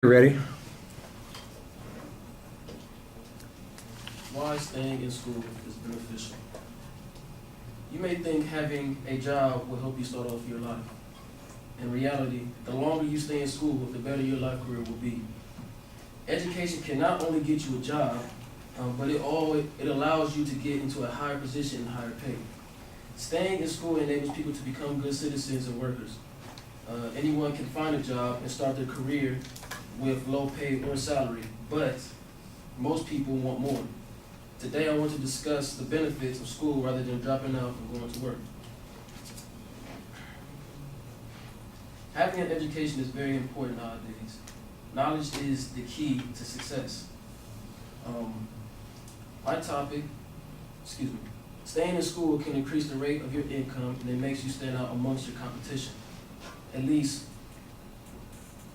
You ready? Why staying in school is beneficial. You may think having a job will help you start off your life. In reality, the longer you stay in school, the better your life career will be. Education can not only get you a job, but it allows you to get into a higher position and higher pay. Staying in school enables people to become good citizens and workers. Anyone can find a job and start their career with low pay or salary, but most people want more. Today I want to discuss the benefits of school rather than dropping out and going to work. Having an education is very important nowadays. Knowledge is the key to success. My topic, staying in school can increase the rate of your income and it makes you stand out amongst your competition. At least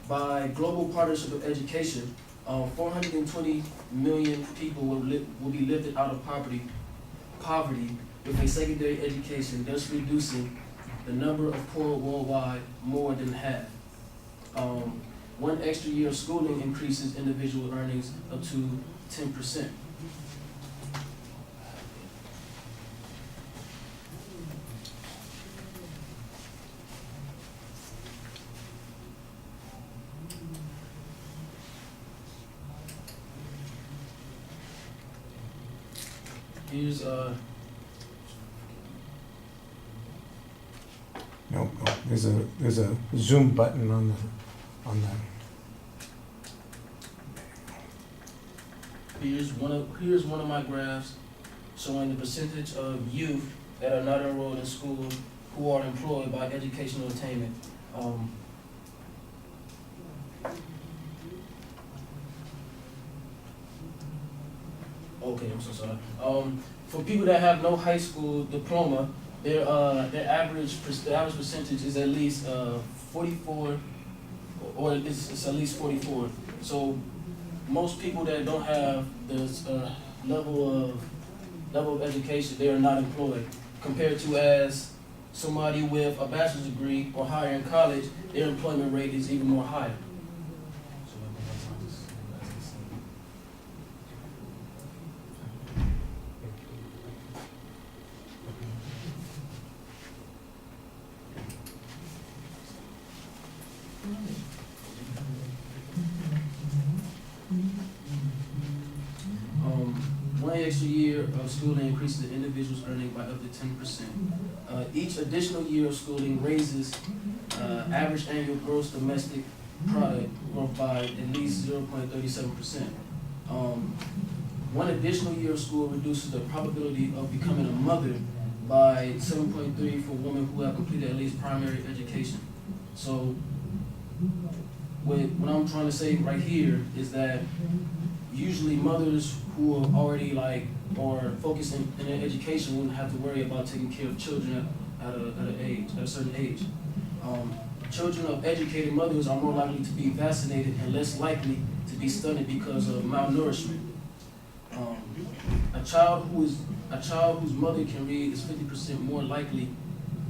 by Global Partnership of Education, 420 million people will be lifted out of poverty with a secondary education, thus reducing the number of poor worldwide more than half. One extra year of schooling increases individual earnings up to 10%. Here's No, there's a zoom button on the. here's one of my graphs showing the percentage of youth that are not enrolled in school who are employed by educational attainment. Okay, I'm so sorry. For people that have no high school diploma, their average percentage is at least 44, or it's at least 44. So most people that don't have this level of education, they are not employed. Compared to as somebody with a bachelor's degree or higher in college, their employment rate is even more higher. One extra year of schooling increases the individual's earning by up to 10%. Each additional year of schooling raises average annual gross domestic product growth by at least 0.37%. One additional year of school reduces the probability of becoming a mother by 7.3 for women who have completed at least primary education. So what I'm trying to say right here is that usually mothers who are already or focused in their education wouldn't have to worry about taking care of children at a certain age. Children of educated mothers are more likely to be vaccinated and less likely to be stunted because of malnourishment. A child whose mother can read is 50% more likely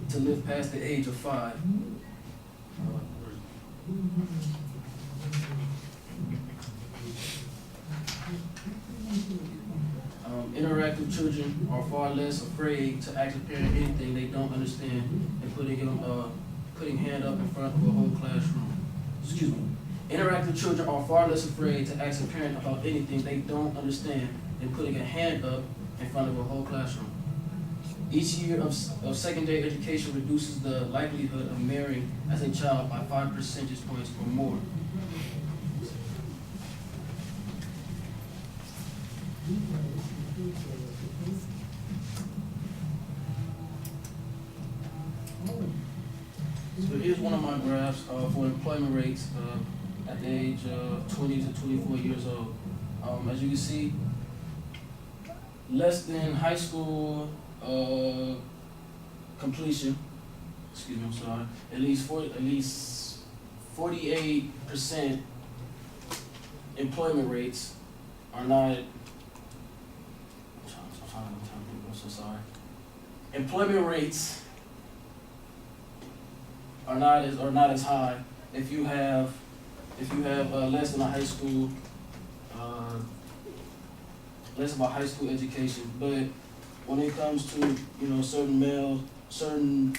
to live past the age of 5. Interactive children are far less afraid to ask a parent anything they don't understand and putting hand up in front of a whole classroom. Interactive children are far less afraid to ask a parent about anything they don't understand than putting a hand up in front of a whole classroom. Each year of secondary education reduces the likelihood of marrying as a child by 5 percentage points or more. So here's one of my graphs for employment rates at the age of 20 to 24 years old. As you can see, less than high school completion, at least 48% employment rates are not. I'm so sorry. Employment rates are not as high if you have if you have less than a high school, less of a high school education. But when it comes to, you know, certain males, certain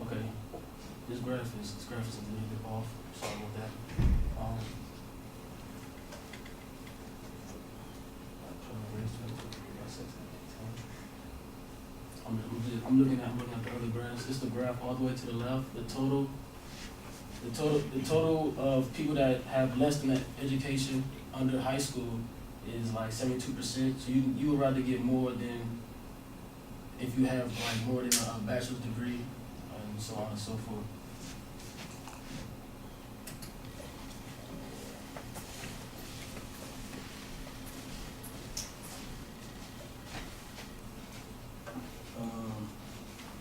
okay, this graph is a little bit off. Sorry about that. I'm looking at the other graphs. It's the graph all the way to the left. The total of people that have less than an education under high school is like 72%. So you would rather get more than if you have like more than a bachelor's degree, and so on and so forth.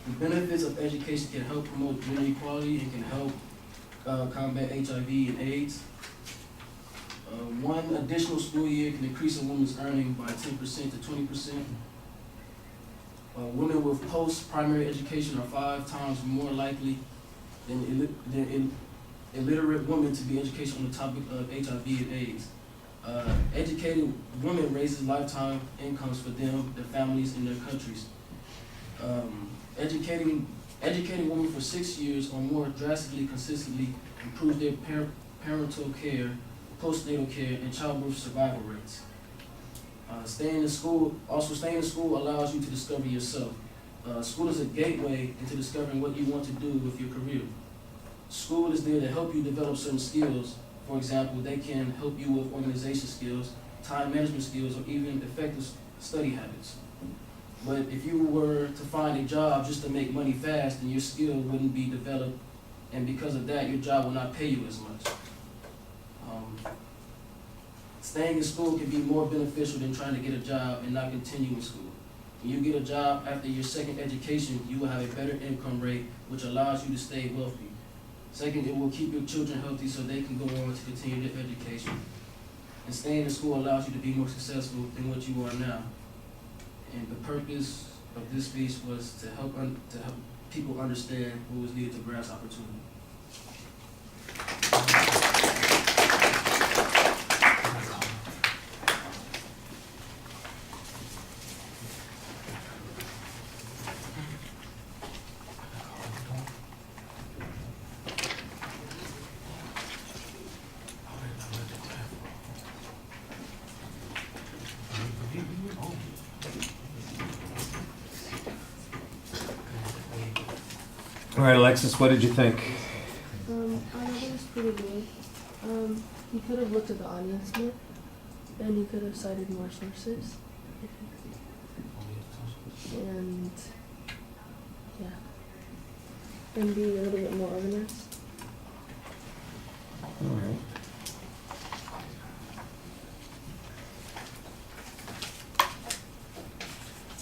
The benefits of education can help promote gender equality and can help combat HIV and AIDS. One additional school year can increase a woman's earning by 10% to 20%. Women with post-primary education are 5 times more likely than illiterate women to be educated on the topic of HIV and AIDS. Educated women raises lifetime incomes for them, their families, and their countries. Educating women for 6 years or more drastically, consistently improves their parental care, postnatal care, and childbirth survival rates. Staying in school allows you to discover yourself. School is a gateway into discovering what you want to do with your career. School is there to help you develop certain skills. For example, they can help you with organization skills, time management skills, or even effective study habits. But if you were to find a job just to make money fast, then your skill wouldn't be developed, and because of that, your job will not pay you as much. Staying in school can be more beneficial than trying to get a job and not continue in school. When you get a job after your second education, you will have a better income rate, which allows you to stay wealthy. Second, it will keep your children healthy so they can go on to continue their education. And staying in school allows you to be more successful than what you are now. And the purpose of this speech was to help people understand what was needed to grasp opportunity. All right, Alexis, what did you think? I thought it was pretty good. He could have looked at the audience more, and he could have cited more sources. And, yeah. And be a little bit more organized. All right.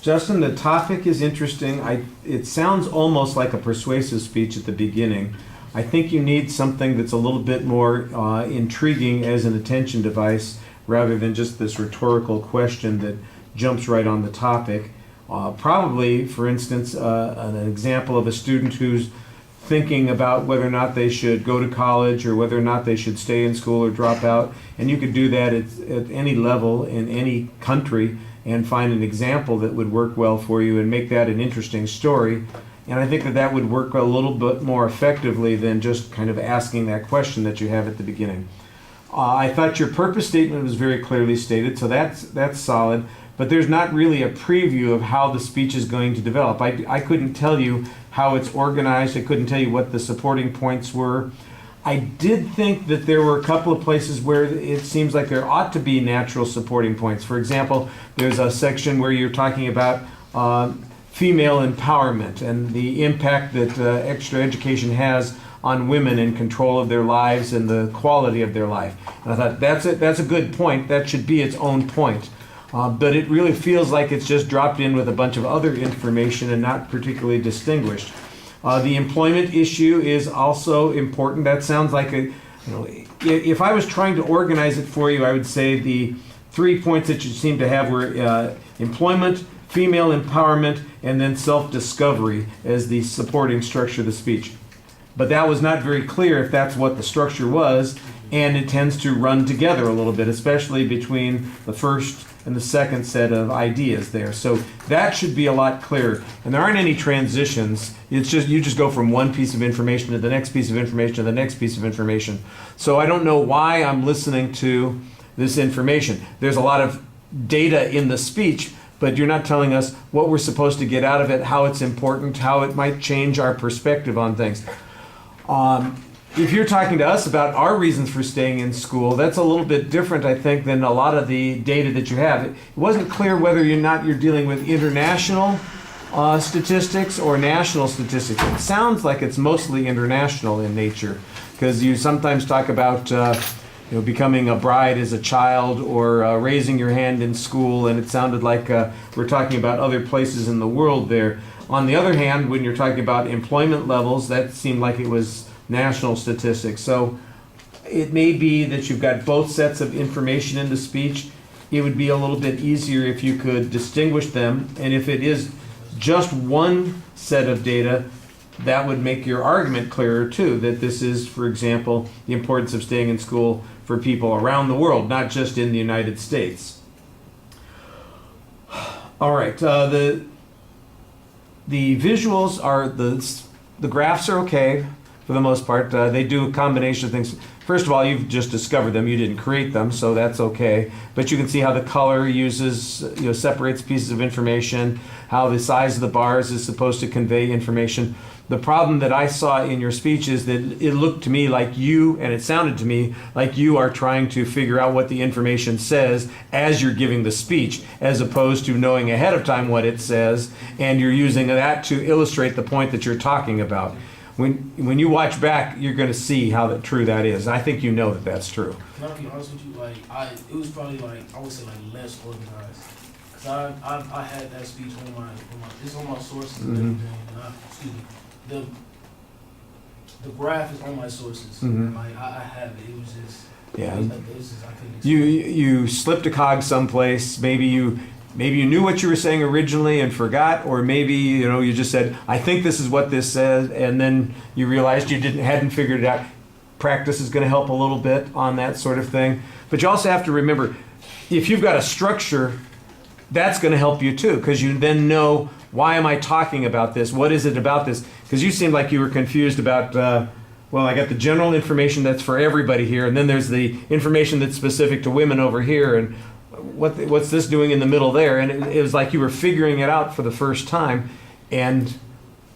Justin, the topic is interesting. It sounds almost like a persuasive speech at the beginning. I think you need something that's a little bit more intriguing as an attention device rather than just this rhetorical question that jumps right on the topic. Probably, for instance, an example of a student who's thinking about whether or not they should go to college or whether or not they should stay in school or drop out. And you could do that at any level in any country and find an example that would work well for you and make that an interesting story. And I think that would work a little bit more effectively than just kind of asking that question that you have at the beginning. I thought your purpose statement was very clearly stated, so that's solid, but there's not really a preview of how the speech is going to develop. I couldn't tell you how it's organized. I couldn't tell you what the supporting points were. I did think that there were a couple of places where it seems like there ought to be natural supporting points. For example, there's a section where you're talking about female empowerment and the impact that extra education has on women in control of their lives and the quality of their life. And I thought that's a good point. That should be its own point. But it really feels like it's just dropped in with a bunch of other information and not particularly distinguished. The employment issue is also important. That sounds like if I was trying to organize it for you, I would say the 3 points that you seem to have were employment, female empowerment, and then self-discovery as the supporting structure of the speech. But that was not very clear if that's what the structure was, and it tends to run together a little bit, especially between the first and the second set of ideas there. So that should be a lot clearer. And there aren't any transitions. It's just you just go from one piece of information to the next piece of information to the next piece of information. So I don't know why I'm listening to this information. There's a lot of data in the speech, but you're not telling us what we're supposed to get out of it, how it's important, how it might change our perspective on things. If you're talking to us about our reasons for staying in school, that's a little bit different, I think, than a lot of the data that you have. It wasn't clear whether you're dealing with international statistics or national statistics. It sounds like it's mostly international in nature, because you sometimes talk about becoming a bride as a child or raising your hand in school, and it sounded like we're talking about other places in the world there. On the other hand, when you're talking about employment levels, that seemed like it was national statistics. So it may be that you've got both sets of information in the speech. It would be a little bit easier if you could distinguish them, and if it is just one set of data, that would make your argument clearer too, that this is, for example, the importance of staying in school for people around the world, not just in the United States. All right, the visuals are, the graphs are okay for the most part. They do a combination of things. First of all, you've just discovered them. You didn't create them, so that's okay. But you can see how the color separates pieces of information, how the size of the bars is supposed to convey information. The problem that I saw in your speech is that it looked to me like you, and it sounded to me like you are trying to figure out what the information says as you're giving the speech, as opposed to knowing ahead of time what it says, and you're using that to illustrate the point that you're talking about. When you watch back, you're going to see how true that is. I think you know that that's true. Can I be honest with you? It was probably I would say less organized. Cause I had that speech it's on my sources and everything. And the graph is on my sources. Mm-hmm. I have it. It was just Yeah. I couldn't explain. You slipped a cog someplace. Maybe you knew what you were saying originally and forgot, or maybe you just said, "I think this is what this says," and then you realized you hadn't figured it out. Practice is going to help a little bit on that sort of thing. But you also have to remember, if you've got a structure, that's going to help you too, because you then know, why am I talking about this? What is it about this? Because you seemed like you were confused about, I got the general information that's for everybody here, and then there's the information that's specific to women over here, and what's this doing in the middle there? And it was like you were figuring it out for the first time, and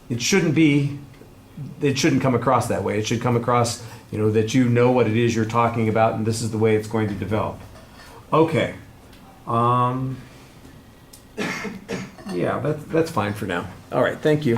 it shouldn't come across that way. It should come across, that you know what it is you're talking about, and this is the way it's going to develop. Okay. Yeah, that's fine for now. All right, thank you.